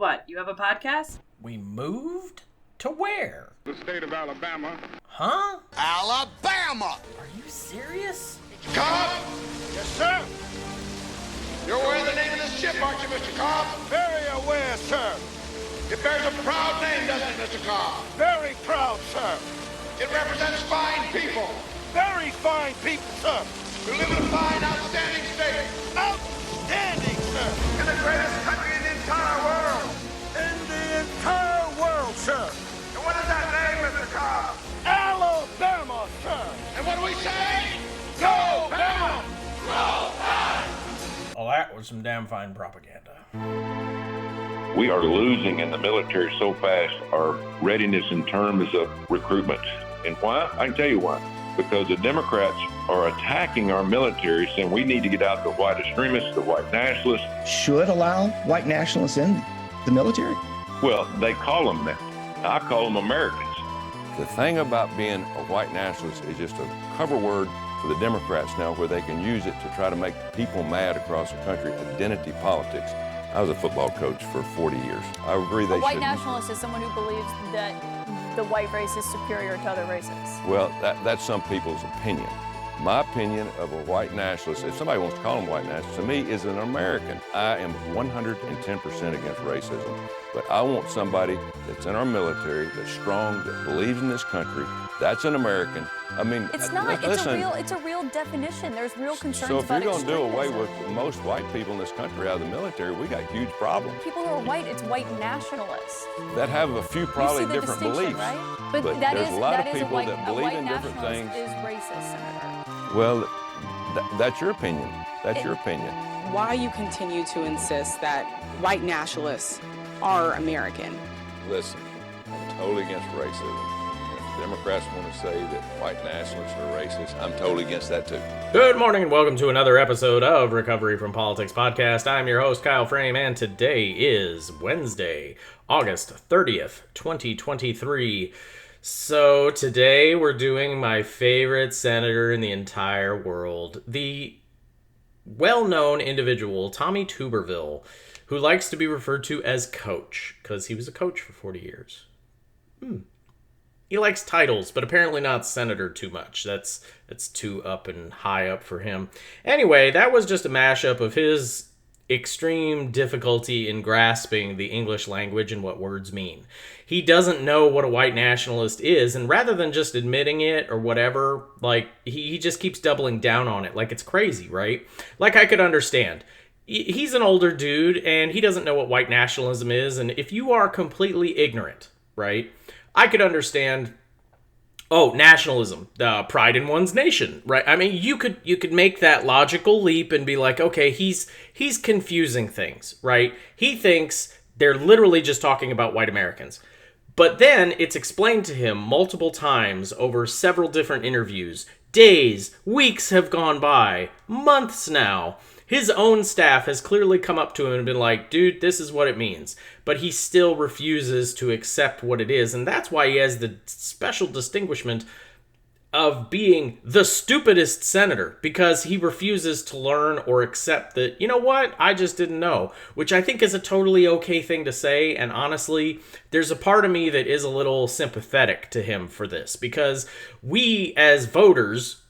What, you have a podcast? We moved? To where? The state of Alabama. Huh? Alabama! Are you serious? Cobb? Yes, sir. You're aware of the name of this ship, aren't you, Mr. Cobb? Very aware, sir. It bears a proud name, doesn't it, Mr. Cobb? Very proud, sir. It represents fine people Very fine people, sir. who live in a fine, outstanding state Outstanding, sir. in the greatest country in the entire world. In the entire world, sir. And what is that name, Mr. Cobb? Alabama, sir. And what do we say? Go, Bama! Well, that was some damn fine propaganda. We are losing in the military so fast our readiness in terms of recruitment. And why? I can tell you why. Because the Democrats are attacking our military, saying we need to get out the white extremists, the white nationalists. Should allow white nationalists in the military? Well, they call them that. I call them Americans. The thing about being a white nationalist is just a cover word for the Democrats now, where they can use it to try to make people mad across the country. Identity politics. I was a football coach for 40 years. I agree they should. A white nationalist is someone who believes that the white race is superior to other races. Well, that's some people's opinion. My opinion of a white nationalist, if somebody wants to call him white nationalist, to me is an American. I am 110% against racism, but I want somebody that's in our military, that's strong, that believes in this country. That's an American. I mean, It's not. listen, It's a real definition. There's real concerns so if about you're going to do away extremism. with most white people in this country out of the military, we got huge problems People who are white, it's white nationalists. that have a few probably you see the different distinction, beliefs. right? But that there's is, a lot that of is a people white, that a believe white in different nationalist things. is racist, Senator. Well, that's your opinion. That's your opinion. Why you continue to insist that white nationalists are American? Listen, I'm totally against racism. If Democrats want to say that white nationalists are racist, I'm totally against that too. Good morning and welcome to another episode of Recovery from Politics Podcast. I'm your host, Kyle Frame, and today is Wednesday, August 30th, 2023. So today we're doing my favorite senator in the entire world, the well-known individual, Tommy Tuberville, who likes to be referred to as Coach, because he was a coach for 40 years. He likes titles, but apparently not senator too much. That's too up and high up for him. Anyway, that was just a mashup of his extreme difficulty in grasping the English language and what words mean. He doesn't know what a white nationalist is, and rather than just admitting it or whatever, like, he just keeps doubling down on it like it's crazy, right? Like, I could understand. He's an older dude, and he doesn't know what white nationalism is, and if you are completely ignorant, right, I could understand, nationalism, pride in one's nation, right? I mean, you could make that logical leap and be like, okay, he's confusing things, right? He thinks they're literally just talking about white Americans. But then it's explained to him multiple times over several different interviews. Days, weeks have gone by, months now. His own staff has clearly come up to him and been like, dude, this is what it means. But he still refuses to accept what it is. And that's why he has the special distinguishment of being the stupidest senator, because he refuses to learn or accept that, you know what, I just didn't know, which I think is a totally okay thing to say. And honestly, there's a part of me that is a little sympathetic to him for this, because we as voters,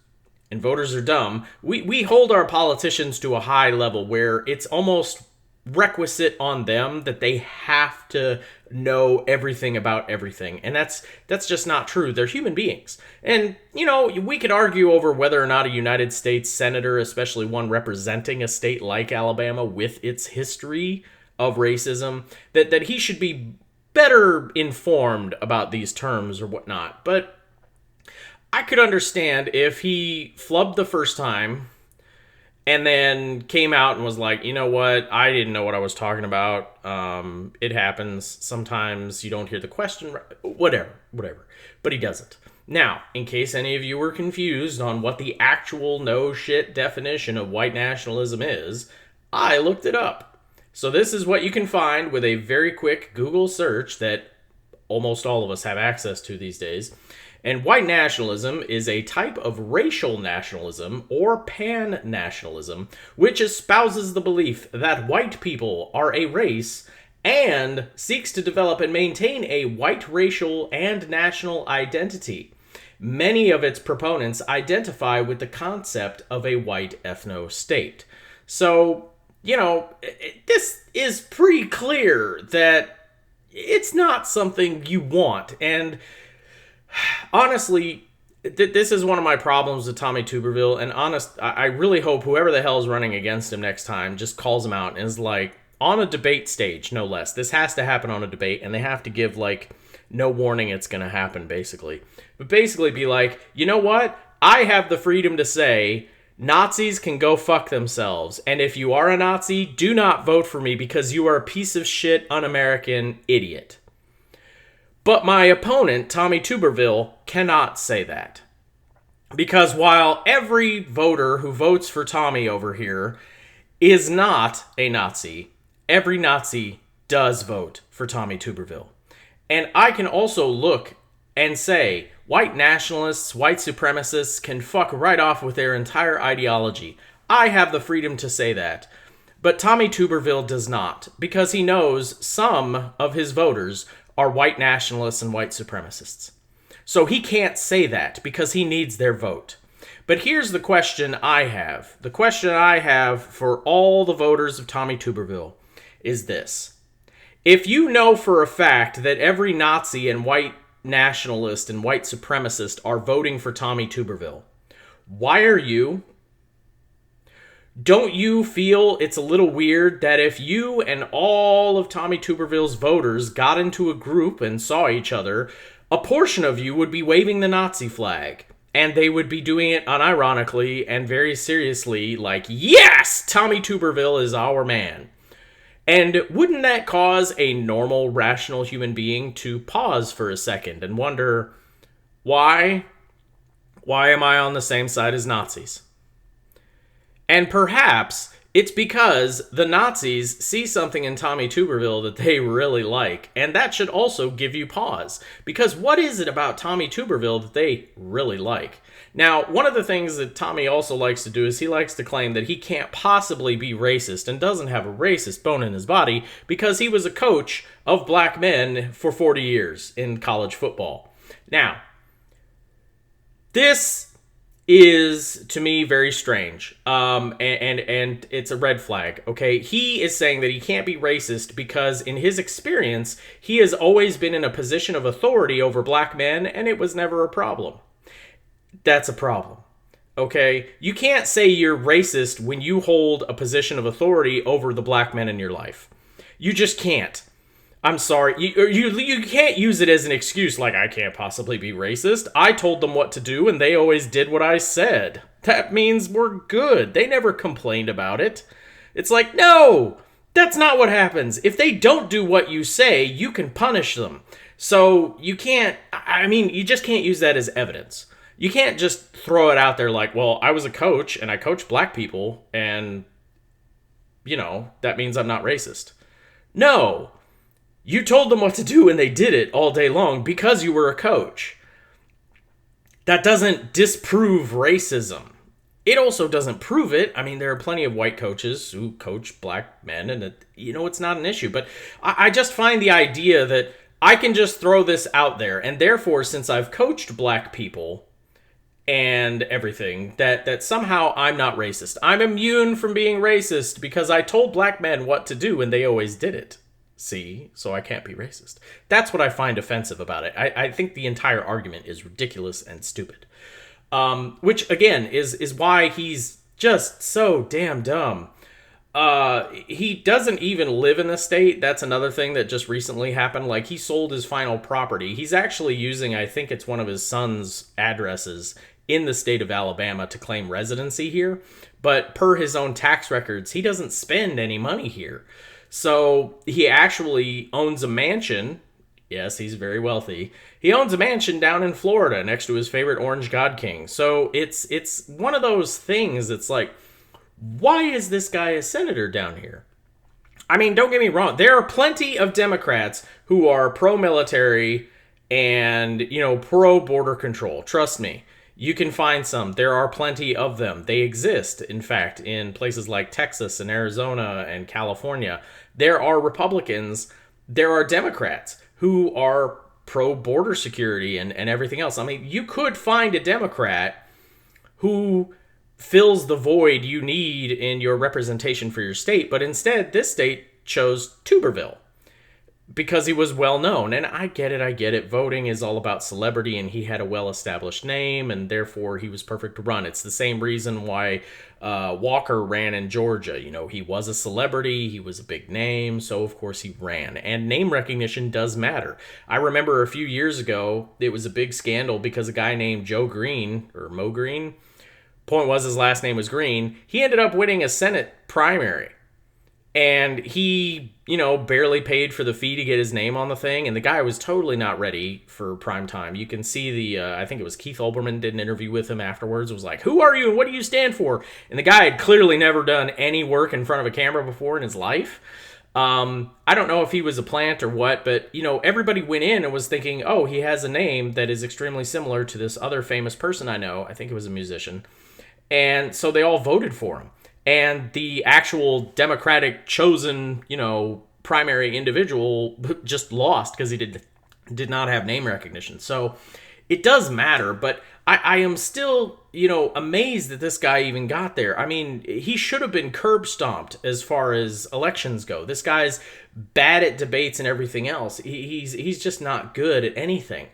and voters are dumb, we hold our politicians to a high level where it's almost requisite on them that they have to know everything about everything. And that's just not true. They're human beings. And, you know, we could argue over whether or not a United States senator, especially one representing a state like Alabama with its history of racism, that he should be better informed about these terms or whatnot. But I could understand if he flubbed the first time and then came out and was like, you know what, I didn't know what I was talking about. It happens. Sometimes you don't hear the question. Whatever. But he doesn't. Now, in case any of you were confused on what the actual no shit definition of white nationalism is, I looked it up. So this is what you can find with a very quick Google search that almost all of us have access to these days. And white nationalism is a type of racial nationalism or pan-nationalism which espouses the belief that white people are a race and seeks to develop and maintain a white racial and national identity. Many of its proponents identify with the concept of a white ethno-state. So, this is pretty clear that it's not something you want. And honestly, this is one of my problems with Tommy Tuberville. And I really hope whoever the hell's running against him next time just calls him out and is like, on a debate stage, no less. This has to happen on a debate, and they have to give, no warning it's going to happen, basically. But basically be like, you know what? I have the freedom to say Nazis can go fuck themselves. And if you are a Nazi, do not vote for me because you are a piece of shit, un-American idiot. But my opponent, Tommy Tuberville, cannot say that. Because while every voter who votes for Tommy over here is not a Nazi, every Nazi does vote for Tommy Tuberville. And I can also look and say, white nationalists, white supremacists can fuck right off with their entire ideology. I have the freedom to say that. But Tommy Tuberville does not, because he knows some of his voters are white nationalists and white supremacists. So he can't say that because he needs their vote. But here's the question I have. The question I have for all the voters of Tommy Tuberville is this. If you know for a fact that every Nazi and white nationalist and white supremacist are voting for Tommy Tuberville, why are you? Don't you feel it's a little weird that if you and all of Tommy Tuberville's voters got into a group and saw each other, a portion of you would be waving the Nazi flag, and they would be doing it unironically and very seriously, like, yes, Tommy Tuberville is our man. And wouldn't that cause a normal, rational human being to pause for a second and wonder, why? Why am I on the same side as Nazis? And perhaps it's because the Nazis see something in Tommy Tuberville that they really like, and that should also give you pause. Because what is it about Tommy Tuberville that they really like? Now, one of the things that Tommy also likes to do is he likes to claim that he can't possibly be racist and doesn't have a racist bone in his body because he was a coach of black men for 40 years in college football. Now, this is, to me, very strange, and it's a red flag, okay? He is saying that he can't be racist because, in his experience, he has always been in a position of authority over black men, and it was never a problem. That's a problem, okay? You can't say you're racist when you hold a position of authority over the black men in your life. You just can't. I'm sorry. You can't use it as an excuse like, I can't possibly be racist. I told them what to do, and they always did what I said. That means we're good. They never complained about it. It's like, no, that's not what happens. If they don't do what you say, you can punish them. So you can't, you just can't use that as evidence. You can't just throw it out there like, well, I was a coach, and I coached black people, and, that means I'm not racist. No. You told them what to do and they did it all day long because you were a coach. That doesn't disprove racism. It also doesn't prove it. There are plenty of white coaches who coach black men and, it's not an issue. But I just find the idea that I can just throw this out there. And therefore, since I've coached black people and everything, that somehow I'm not racist. I'm immune from being racist because I told black men what to do and they always did it. See, so I can't be racist. That's what I find offensive about it. I think the entire argument is ridiculous and stupid. Which, again, is why he's just so damn dumb. He doesn't even live in the state. That's another thing that just recently happened. Like, he sold his final property. He's actually using, I think it's one of his son's addresses in the state of Alabama to claim residency here. But per his own tax records, he doesn't spend any money here. So he actually owns a mansion. Yes, he's very wealthy. He owns a mansion down in Florida next to his favorite Orange God King. So it's one of those things that's like, why is this guy a senator down here? Don't get me wrong. There are plenty of Democrats who are pro-military and, pro-border control. Trust me. You can find some. There are plenty of them. They exist, in fact, in places like Texas and Arizona and California. There are Republicans, there are Democrats who are pro-border security and everything else. I mean, you could find a Democrat who fills the void you need in your representation for your state, but instead, this state chose Tuberville because he was well known. And I get it. Voting is all about celebrity, and he had a well-established name, and therefore he was perfect to run. It's the same reason why Walker ran in Georgia. You know, he was a celebrity, he was a big name, so of course he ran. And name recognition does matter. I remember a few years ago, it was a big scandal because a guy named Joe Green, or Mo Green, point was his last name was Green, he ended up winning a Senate primary. And he, you know, barely paid for the fee to get his name on the thing. And the guy was totally not ready for prime time. You can see I think it was Keith Olbermann did an interview with him afterwards. It was like, who are you and what do you stand for? And the guy had clearly never done any work in front of a camera before in his life. I don't know if he was a plant or what, but, you know, everybody went in and was thinking, oh, he has a name that is extremely similar to this other famous person I know. I think it was a musician. And so they all voted for him. And the actual Democratic chosen, you know, primary individual just lost because he did not have name recognition. So it does matter, but I am still, you know, amazed that this guy even got there. I mean, he should have been curb stomped as far as elections go. This guy's bad at debates and everything else. He's just not good at anything.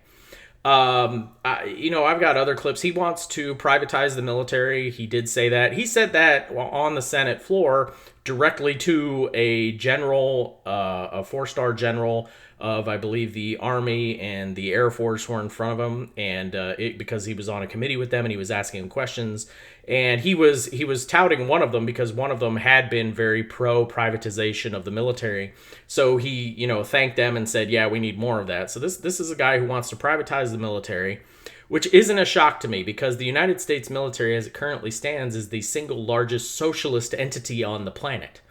I've got other clips. He wants to privatize the military. He did say that. He said that on the Senate floor directly to a general, a 4-star general of, I believe, the Army and the Air Force were in front of him, and because he was on a committee with them and he was asking them questions, and he was touting one of them because one of them had been very pro privatization of the military. So he, you know, thanked them and said, yeah, we need more of that. So this is a guy who wants to privatize the military, which isn't a shock to me because the United States military as it currently stands is the single largest socialist entity on the planet.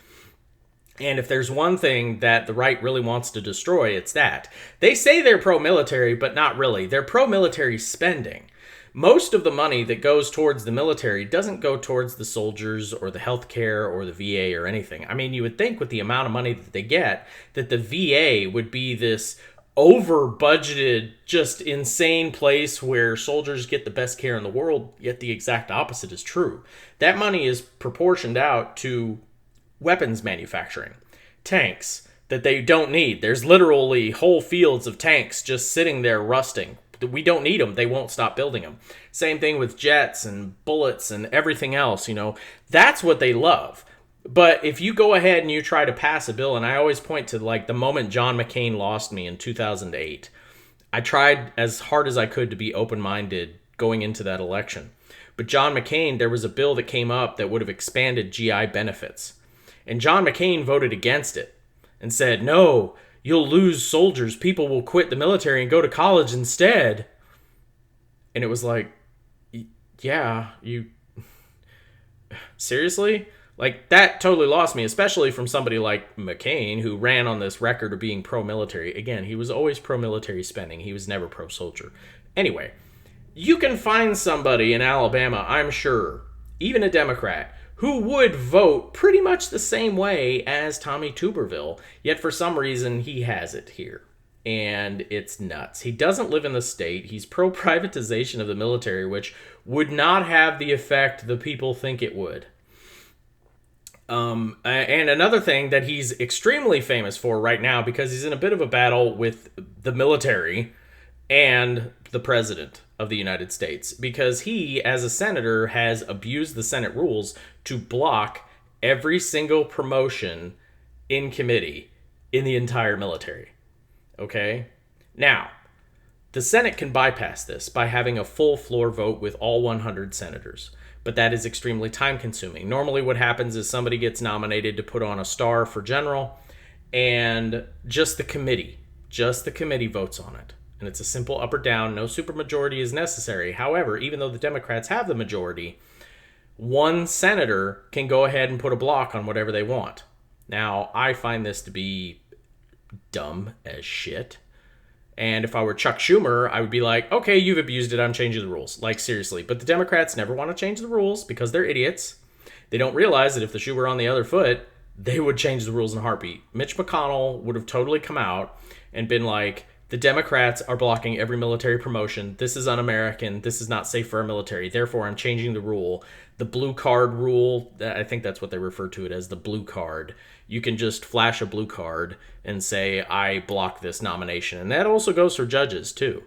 And if there's one thing that the right really wants to destroy, it's that. They say they're pro-military, but not really. They're pro-military spending. Most of the money that goes towards the military doesn't go towards the soldiers or the healthcare or the VA or anything. I mean, you would think with the amount of money that they get, that the VA would be this over-budgeted, just insane place where soldiers get the best care in the world, yet the exact opposite is true. That money is proportioned out to weapons manufacturing, tanks that they don't need. There's literally whole fields of tanks just sitting there rusting. We don't need them. They won't stop building them. Same thing with jets and bullets and everything else, you know. That's what they love. But if you go ahead and you try to pass a bill, and I always point to like the moment John McCain lost me in 2008, I tried as hard as I could to be open-minded going into that election. But John McCain, there was a bill that came up that would have expanded GI benefits. And John McCain voted against it and said, no, you'll lose soldiers. People will quit the military and go to college instead. And it was like, yeah, you... Seriously? Like, that totally lost me, especially from somebody like McCain, who ran on this record of being pro-military. Again, he was always pro-military spending. He was never pro-soldier. Anyway, you can find somebody in Alabama, I'm sure, even a Democrat, who would vote pretty much the same way as Tommy Tuberville, yet for some reason he has it here. And it's nuts. He doesn't live in the state. He's pro-privatization of the military, which would not have the effect the people think it would. And another thing that he's extremely famous for right now, because he's in a bit of a battle with the military and the president of the United States, because he, as a senator, has abused the Senate rules to block every single promotion in committee in the entire military. Okay? Now, the Senate can bypass this by having a full floor vote with all 100 senators. But that is extremely time-consuming. Normally what happens is somebody gets nominated to put on a star for general, and just the committee votes on it. And it's a simple up or down, no supermajority is necessary. However, even though the Democrats have the majority, one senator can go ahead and put a block on whatever they want. Now, I find this to be dumb as shit. And if I were Chuck Schumer, I would be like, okay, you've abused it. I'm changing the rules. Like, seriously. But the Democrats never want to change the rules because they're idiots. They don't realize that if the shoe were on the other foot, they would change the rules in a heartbeat. Mitch McConnell would have totally come out and been like, the Democrats are blocking every military promotion. This is un-American. This is not safe for our military. Therefore, I'm changing the rule. The blue card rule, I think that's what they refer to it as, the blue card. You can just flash a blue card and say, I block this nomination. And that also goes for judges, too.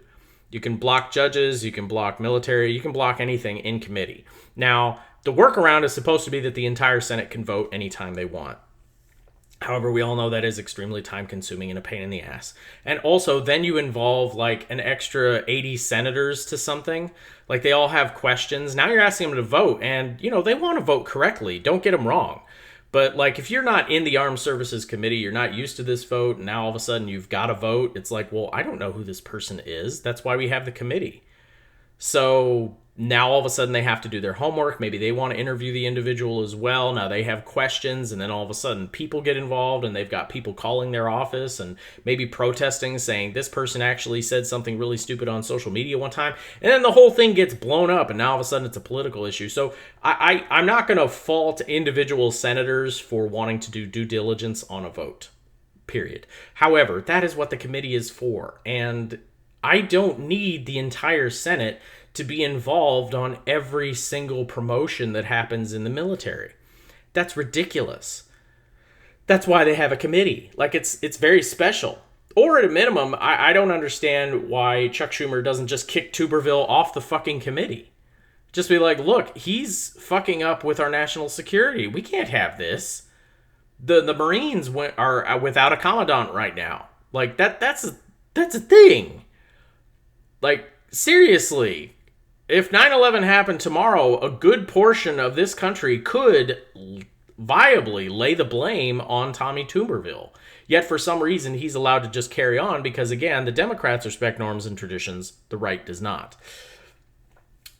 You can block judges, you can block military, you can block anything in committee. Now, the workaround is supposed to be that the entire Senate can vote anytime they want. However, we all know that is extremely time-consuming and a pain in the ass. And also, then you involve, like, an extra 80 senators to something. Like, they all have questions. Now you're asking them to vote, and, you know, they want to vote correctly. Don't get them wrong. But, like, if you're not in the Armed Services Committee, you're not used to this vote, and now all of a sudden you've got to vote, it's like, well, I don't know who this person is. That's why we have the committee. So now all of a sudden they have to do their homework. Maybe they want to interview the individual as well. Now they have questions, and then all of a sudden people get involved, and they've got people calling their office and maybe protesting, saying this person actually said something really stupid on social media one time. And then the whole thing gets blown up, and now all of a sudden it's a political issue. So I'm not going to fault individual senators for wanting to do due diligence on a vote, period. However, that is what the committee is for. And I don't need the entire Senate to be involved on every single promotion that happens in the military. That's ridiculous. That's why they have a committee. Like, it's very special. Or at a minimum, I don't understand why Chuck Schumer doesn't just kick Tuberville off the fucking committee. Just be like, look, he's fucking up with our national security. We can't have this. The Marines are without a commandant right now. Like, that's a thing. Like, seriously, if 9/11 happened tomorrow, a good portion of this country could viably lay the blame on Tommy Tuberville. Yet for some reason, he's allowed to just carry on because, again, the Democrats respect norms and traditions. The right does not.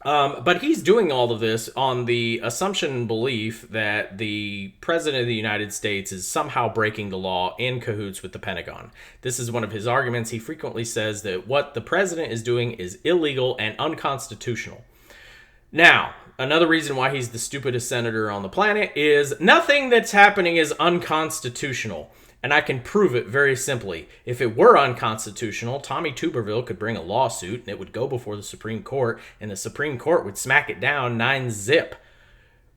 But he's doing all of this on the assumption and belief that the President of the United States is somehow breaking the law in cahoots with the Pentagon. This is one of his arguments. He frequently says that what the President is doing is illegal and unconstitutional. Now, another reason why he's the stupidest senator on the planet is nothing that's happening is unconstitutional. And I can prove it very simply. If it were unconstitutional, Tommy Tuberville could bring a lawsuit and it would go before the Supreme Court, and the Supreme Court would smack it down 9-zip.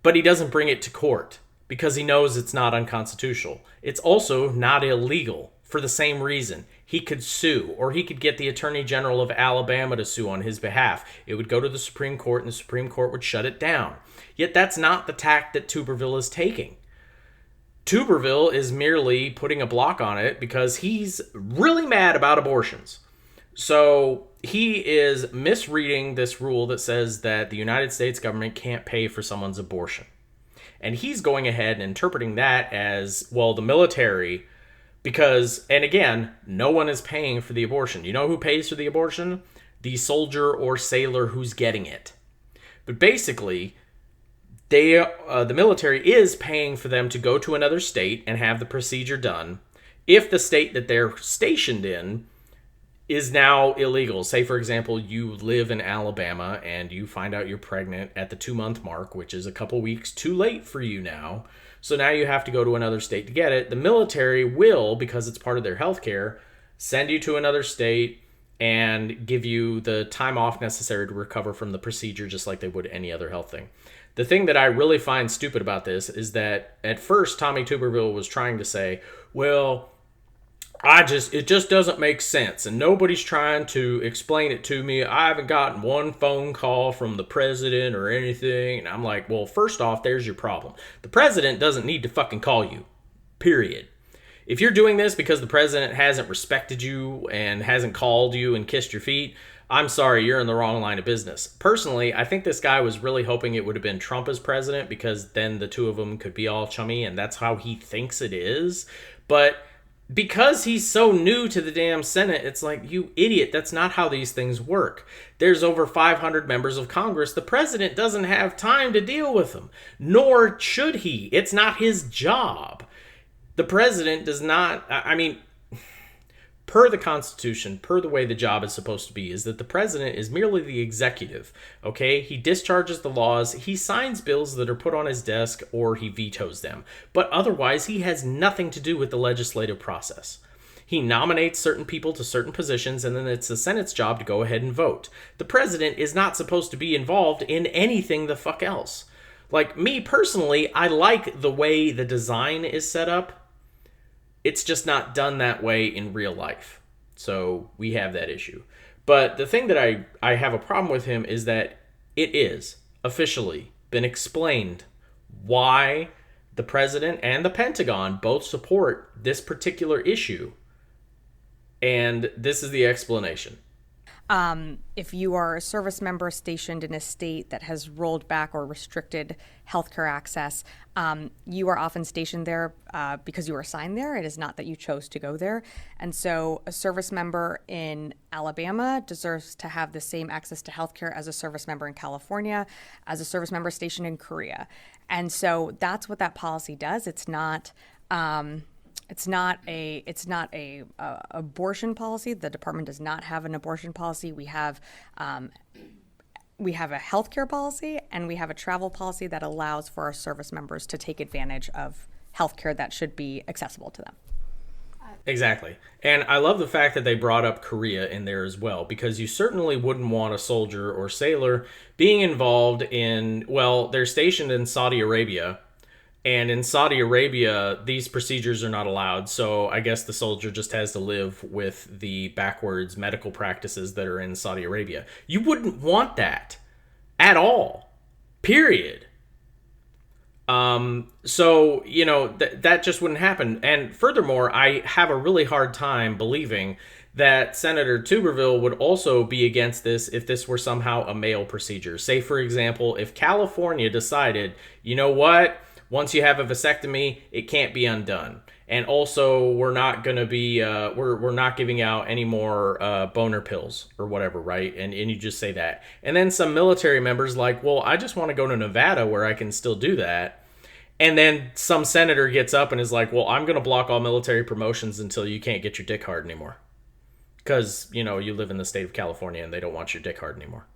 But he doesn't bring it to court because he knows it's not unconstitutional. It's also not illegal for the same reason. He could sue, or he could get the Attorney General of Alabama to sue on his behalf. It would go to the Supreme Court, and the Supreme Court would shut it down. Yet that's not the tack that Tuberville is taking. Tuberville is merely putting a block on it because he's really mad about abortions. So he is misreading this rule that says that the United States government can't pay for someone's abortion. And he's going ahead and interpreting that as, well, the military, because, and again, no one is paying for the abortion. You know who pays for the abortion? The soldier or sailor who's getting it. But basically, the military is paying for them to go to another state and have the procedure done if the state that they're stationed in is now illegal. Say, for example, you live in Alabama and you find out you're pregnant at the 2-month mark, which is a couple weeks too late for you now. So now you have to go to another state to get it. The military will, because it's part of their health care, send you to another state and give you the time off necessary to recover from the procedure, just like they would any other health thing. The thing that I really find stupid about this is that at first Tommy Tuberville was trying to say, well, it just doesn't make sense, and nobody's trying to explain it to me. I haven't gotten one phone call from the president or anything. And I'm like, well, first off, there's your problem. The president doesn't need to fucking call you, period. If you're doing this because the president hasn't respected you and hasn't called you and kissed your feet, I'm sorry, you're in the wrong line of business. Personally, I think this guy was really hoping it would have been Trump as president because then the two of them could be all chummy, and that's how he thinks it is. But because he's so new to the damn Senate, it's like, you idiot, that's not how these things work. There's over 500 members of Congress. The president doesn't have time to deal with them, nor should he. It's not his job. The president does not, per the Constitution, per the way the job is supposed to be, is that the president is merely the executive, okay? He discharges the laws, he signs bills that are put on his desk, or he vetoes them. But otherwise, he has nothing to do with the legislative process. He nominates certain people to certain positions, and then it's the Senate's job to go ahead and vote. The president is not supposed to be involved in anything the fuck else. Like, me personally, I like the way the design is set up. It's just not done that way in real life. So we have that issue. But the thing that I have a problem with him is that it is officially been explained why the president and the Pentagon both support this particular issue. And this is the explanation. If you are a service member stationed in a state that has rolled back or restricted healthcare access, you are often stationed there because you were assigned there. It is not that you chose to go there. And so a service member in Alabama deserves to have the same access to healthcare as a service member in California, as a service member stationed in Korea. And so that's what that policy does. It's not a abortion policy. The department does not have an abortion policy. We have a healthcare policy, and we have a travel policy that allows for our service members to take advantage of healthcare that should be accessible to them. Exactly. And I love the fact that they brought up Korea in there as well, because you certainly wouldn't want a soldier or sailor being involved in, well, they're stationed in Saudi Arabia. And in Saudi Arabia, these procedures are not allowed. So I guess the soldier just has to live with the backwards medical practices that are in Saudi Arabia. You wouldn't want that at all. Period. So, you know, that just wouldn't happen. And furthermore, I have a really hard time believing that Senator Tuberville would also be against this if this were somehow a male procedure. Say, for example, if California decided, you know what? Once you have a vasectomy, it can't be undone. And also, we're not going to be, we're not giving out any more boner pills or whatever, right? And you just say that. And then some military members like, well, I just want to go to Nevada where I can still do that. And then some senator gets up and is like, well, I'm going to block all military promotions until you can't get your dick hard anymore. Because, you know, you live in the state of California and they don't want your dick hard anymore.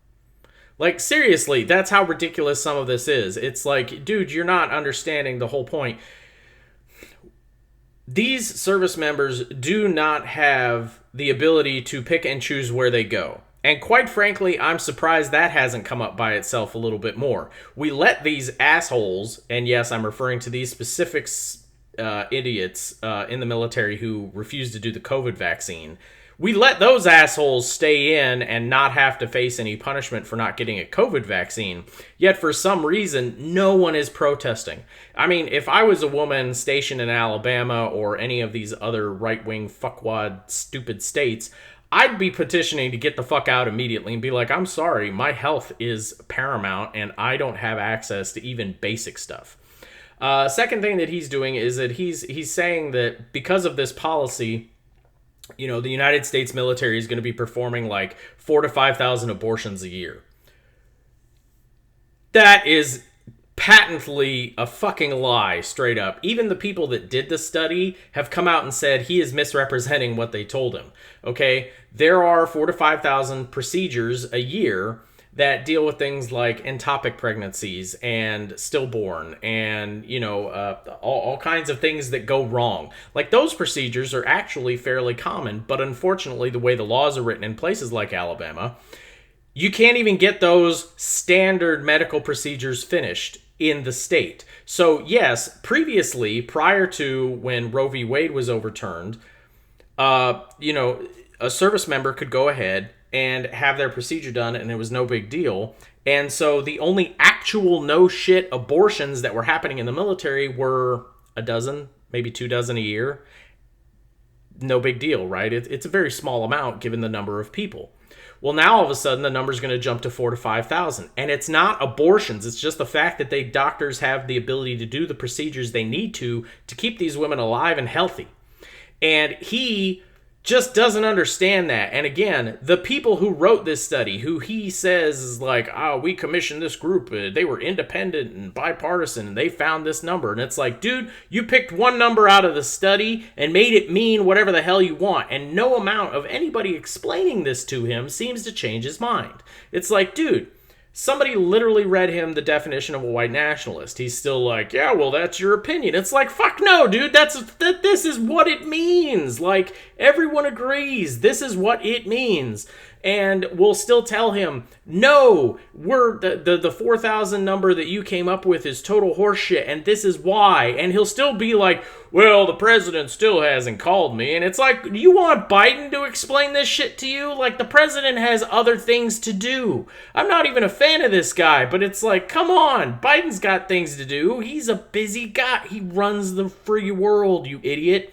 Like, seriously, that's how ridiculous some of this is. It's like, dude, you're not understanding the whole point. These service members do not have the ability to pick and choose where they go. And quite frankly, I'm surprised that hasn't come up by itself a little bit more. We let these assholes, and yes, I'm referring to these specific idiots in the military who refuse to do the COVID vaccine. We let those assholes stay in and not have to face any punishment for not getting a COVID vaccine. Yet for some reason, no one is protesting. I mean, if I was a woman stationed in Alabama or any of these other right-wing fuckwad stupid states, I'd be petitioning to get the fuck out immediately and be like, I'm sorry, my health is paramount and I don't have access to even basic stuff. Second thing that he's doing is that he's saying that because of this policy, you know, the United States military is going to be performing like 4,000 to 5,000 abortions a year. That is patently a fucking lie, straight up. Even the people that did the study have come out and said he is misrepresenting what they told him. Okay, there are 4,000 to 5,000 procedures a year that deal with things like ectopic pregnancies and stillborn and, you know, all kinds of things that go wrong. Like, those procedures are actually fairly common, but unfortunately, the way the laws are written in places like Alabama, you can't even get those standard medical procedures finished in the state. So, yes, previously, prior to when Roe v. Wade was overturned, you know, a service member could go ahead and have their procedure done, and it was no big deal. And so the only actual no-shit abortions that were happening in the military were a dozen, maybe 24 a year. No big deal, right? It's a very small amount given the number of people. Well, now all of a sudden the number's going to jump to 4,000 to 5,000. And it's not abortions. It's just the fact that doctors have the ability to do the procedures they need to keep these women alive and healthy. And he just doesn't understand that. And again, the people who wrote this study, who he says is like, oh, we commissioned this group, they were independent and bipartisan, and they found this number. And it's like, dude, you picked one number out of the study and made it mean whatever the hell you want. And no amount of anybody explaining this to him seems to change his mind. It's like, dude, somebody literally read him the definition of a white nationalist. He's still like, yeah, well, that's your opinion. It's like, fuck no, dude. This is what it means. Like, everyone agrees. This is what it means. And we'll still tell him, no, we're the 4,000 number that you came up with is total horseshit, and this is why. And he'll still be like, well, the president still hasn't called me. And it's like, you want Biden to explain this shit to you? Like, the president has other things to do. I'm not even a fan of this guy, but it's like, come on, Biden's got things to do. He's a busy guy. He runs the free world, you idiot.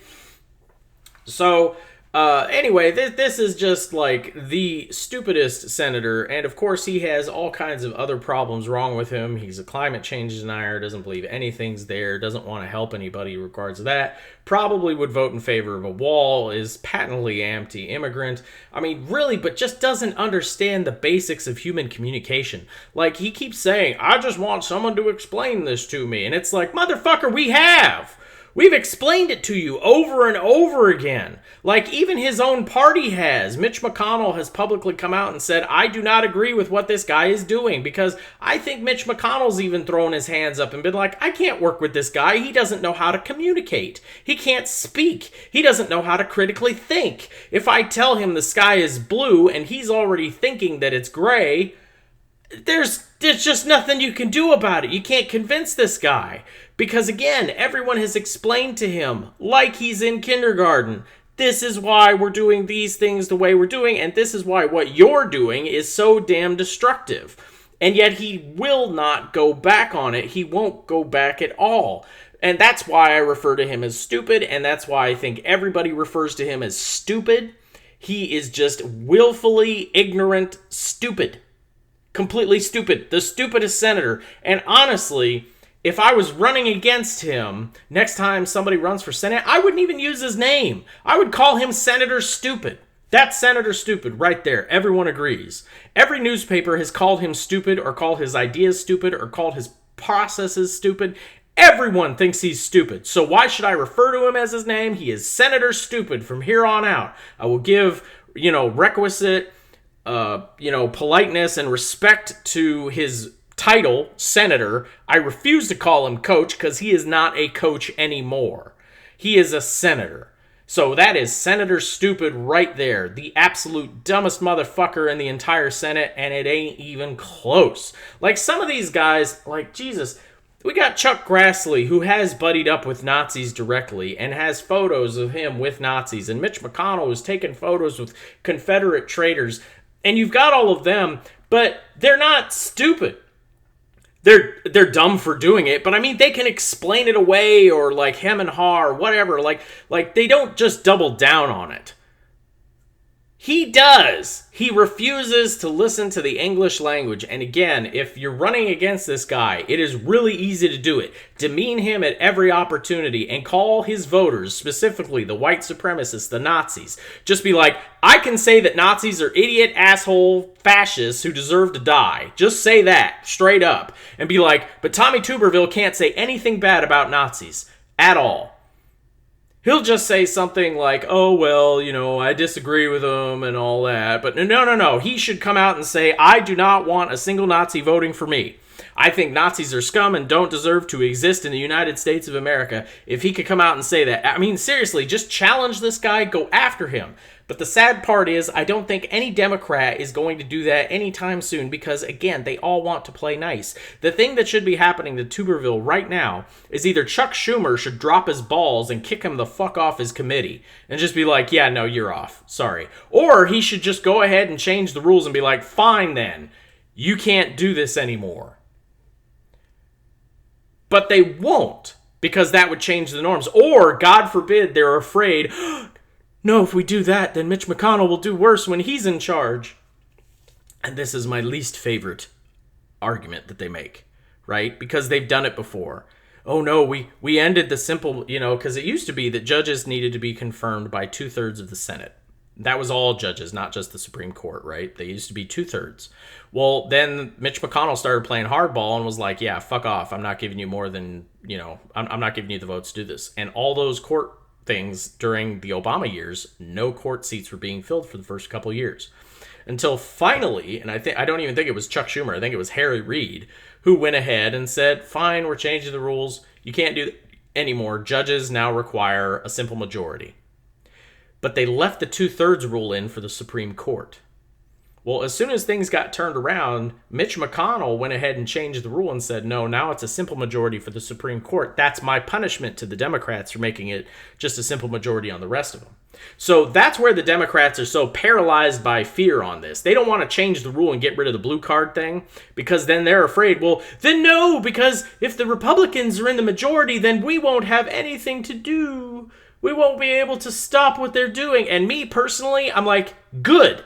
So, anyway, this is just like the stupidest senator, and of course he has all kinds of other problems wrong with him. He's a climate change denier, doesn't believe anything's there, doesn't want to help anybody in regards to that, probably would vote in favor of a wall, is patently anti-immigrant. I mean, really, but just doesn't understand the basics of human communication. Like, he keeps saying, I just want someone to explain this to me, and it's like, motherfucker, we have! We've explained it to you over and over again. Like, even his own party has. Mitch McConnell has publicly come out and said, I do not agree with what this guy is doing, because I think Mitch McConnell's even thrown his hands up and been like, I can't work with this guy. He doesn't know how to communicate. He can't speak. He doesn't know how to critically think. If I tell him the sky is blue and he's already thinking that it's gray, there's just nothing you can do about it. You can't convince this guy. Because again, everyone has explained to him, like he's in kindergarten, this is why we're doing these things the way we're doing, and this is why what you're doing is so damn destructive. And yet he will not go back on it. He won't go back at all. And that's why I refer to him as stupid, and that's why I think everybody refers to him as stupid. He is just willfully ignorant, stupid. Completely stupid. The stupidest senator. And honestly, if I was running against him, next time somebody runs for Senate, I wouldn't even use his name. I would call him Senator Stupid. That's Senator Stupid right there. Everyone agrees. Every newspaper has called him stupid, or called his ideas stupid, or called his processes stupid. Everyone thinks he's stupid. So why should I refer to him as his name? He is Senator Stupid from here on out. I will give, requisite, politeness and respect to his title, senator. I refuse to call him coach because he is not a coach anymore. He is a senator. So that is Senator Stupid right there. The absolute dumbest motherfucker in the entire Senate, and it ain't even close. Like, some of these guys, like, Jesus, we got Chuck Grassley, who has buddied up with Nazis directly and has photos of him with Nazis, and Mitch McConnell was taking photos with Confederate traitors, and you've got all of them, but they're not stupid. They're dumb for doing it, but I mean, they can explain it away, or like hem and haw or whatever. Like they don't just double down on it. He does. He refuses to listen to the English language. And again, if you're running against this guy, it is really easy to do it. Demean him at every opportunity and call his voters, specifically the white supremacists, the Nazis. Just be like, I can say that Nazis are idiot, asshole, fascists who deserve to die. Just say that straight up. And be like, but Tommy Tuberville can't say anything bad about Nazis at all. He'll just say something like, oh, well, I disagree with him and all that. But no. He should come out and say, I do not want a single Nazi voting for me. I think Nazis are scum and don't deserve to exist in the United States of America. If he could come out and say that. I mean, seriously, just challenge this guy, go after him. But the sad part is, I don't think any Democrat is going to do that anytime soon because, again, they all want to play nice. The thing that should be happening to Tuberville right now is either Chuck Schumer should drop his balls and kick him the fuck off his committee and just be like, yeah, no, you're off. Sorry. Or he should just go ahead and change the rules and be like, fine then. You can't do this anymore. But they won't, because that would change the norms. Or, God forbid, they're afraid, no, if we do that, then Mitch McConnell will do worse when he's in charge. And this is my least favorite argument that they make, right? Because they've done it before. oh no, we ended the simple, because it used to be that judges needed to be confirmed by 2/3 of the Senate. That was all judges, not just the Supreme Court, right? They used to be 2/3. Well, then Mitch McConnell started playing hardball and was like, yeah, fuck off. I'm not giving you more than, I'm not giving you the votes to do this. And all those court things during the Obama years, no court seats were being filled for the first couple years. Until finally, and I don't even think it was Chuck Schumer, I think it was Harry Reid, who went ahead and said, fine, we're changing the rules. You can't do it anymore. Judges now require a simple majority. But they left the 2/3 rule in for the Supreme Court. Well, as soon as things got turned around, Mitch McConnell went ahead and changed the rule and said, no, now it's a simple majority for the Supreme Court. That's my punishment to the Democrats for making it just a simple majority on the rest of them. So that's where the Democrats are so paralyzed by fear on this. They don't want to change the rule and get rid of the blue card thing because then they're afraid, well, then no, because if the Republicans are in the majority, then we won't have anything to do. We won't be able to stop what they're doing. And me personally, I'm like, good.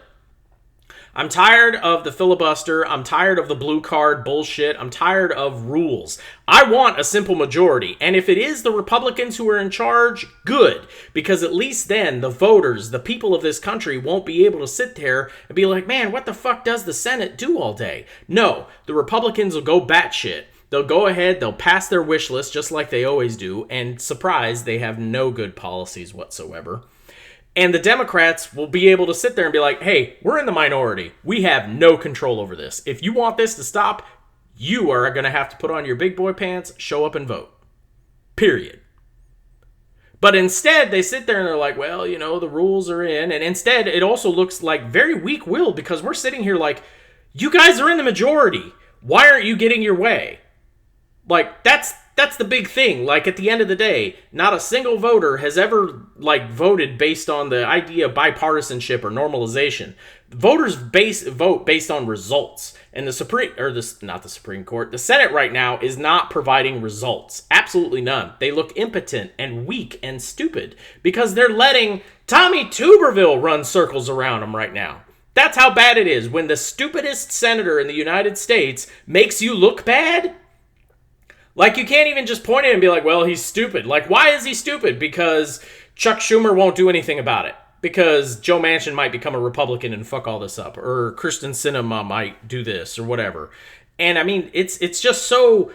I'm tired of the filibuster. I'm tired of the blue card bullshit. I'm tired of rules. I want a simple majority. And if it is the Republicans who are in charge, good. Because at least then the voters, the people of this country won't be able to sit there and be like, man, what the fuck does the Senate do all day? No, the Republicans will go batshit. They'll go ahead, they'll pass their wish list just like they always do. And surprise, they have no good policies whatsoever. And the Democrats will be able to sit there and be like, hey, we're in the minority. We have no control over this. If you want this to stop, you are going to have to put on your big boy pants, show up and vote. Period. But instead, they sit there and they're like, well, the rules are in. And instead, it also looks like very weak-willed because we're sitting here like, you guys are in the majority. Why aren't you getting your way? Like, that's the big thing. Like, at the end of the day, not a single voter has ever, voted based on the idea of bipartisanship or normalization. Voters vote based on results. And the Senate right now is not providing results. Absolutely none. They look impotent and weak and stupid because they're letting Tommy Tuberville run circles around them right now. That's how bad it is. When the stupidest senator in the United States makes you look bad, like, you can't even just point at him and be like, well, he's stupid. Like, why is he stupid? Because Chuck Schumer won't do anything about it. Because Joe Manchin might become a Republican and fuck all this up. Or Kristen Sinema might do this or whatever. And, I mean, it's just so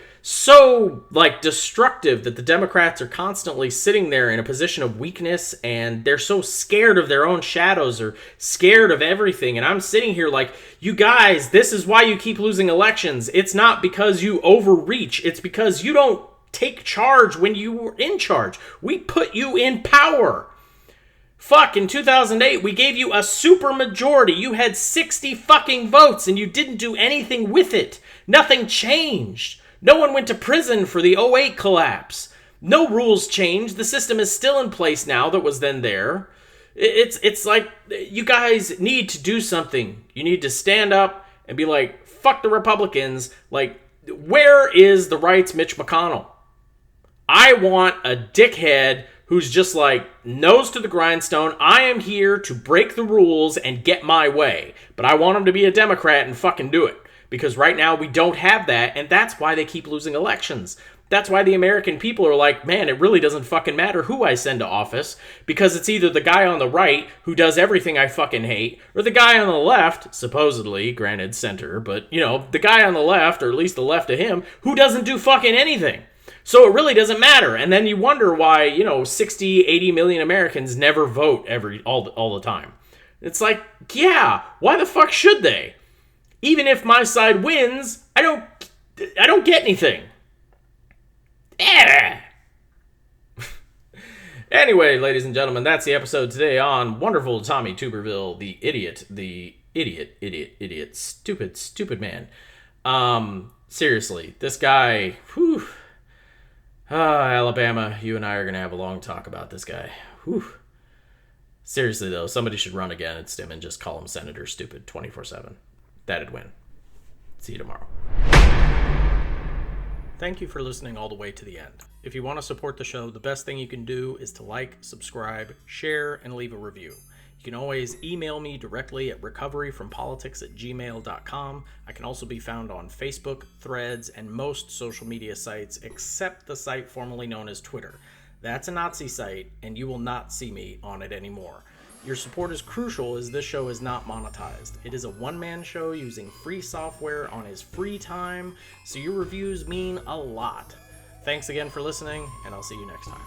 destructive that the Democrats are constantly sitting there in a position of weakness. And they're so scared of their own shadows or scared of everything. And I'm sitting here like, you guys, this is why you keep losing elections. It's not because you overreach. It's because you don't take charge when you were in charge. We put you in power. Fuck, in 2008, we gave you a super majority. You had 60 fucking votes and you didn't do anything with it. Nothing changed. No one went to prison for the 2008 collapse. No rules changed. The system is still in place now that was then there. It's like, you guys need to do something. You need to stand up and be like, fuck the Republicans. Like, where is the right's Mitch McConnell? I want a dickhead who's just like, nose to the grindstone. I am here to break the rules and get my way. But I want him to be a Democrat and fucking do it. Because right now we don't have that, and that's why they keep losing elections. That's why the American people are like, man, it really doesn't fucking matter who I send to office, because it's either the guy on the right who does everything I fucking hate, or the guy on the left, supposedly, granted center, but, the guy on the left, or at least the left of him, who doesn't do fucking anything. So it really doesn't matter. And then you wonder why, 60, 80 million Americans never vote all the time. It's like, yeah, why the fuck should they? Even if my side wins, I don't get anything. Anyway, ladies and gentlemen, that's the episode today on wonderful Tommy Tuberville, the idiot, stupid man. Seriously, this guy, whew. Alabama, you and I are going to have a long talk about this guy. Whew. Seriously, though, somebody should run against him and just call him Senator Stupid 24/7. That'd win. See you tomorrow. Thank you for listening all the way to the end. If you want to support the show, the best thing you can do is to like, subscribe, share, and leave a review. You You can always email me directly at recoveryfrompolitics@gmail.com. I can also be found on Facebook, Threads, and most social media sites except the site formerly known as Twitter. That's a Nazi site, and you will not see me on it anymore. Your support is crucial as this show is not monetized. It is a one-man show using free software on his free time, so your reviews mean a lot. Thanks again for listening, and I'll see you next time.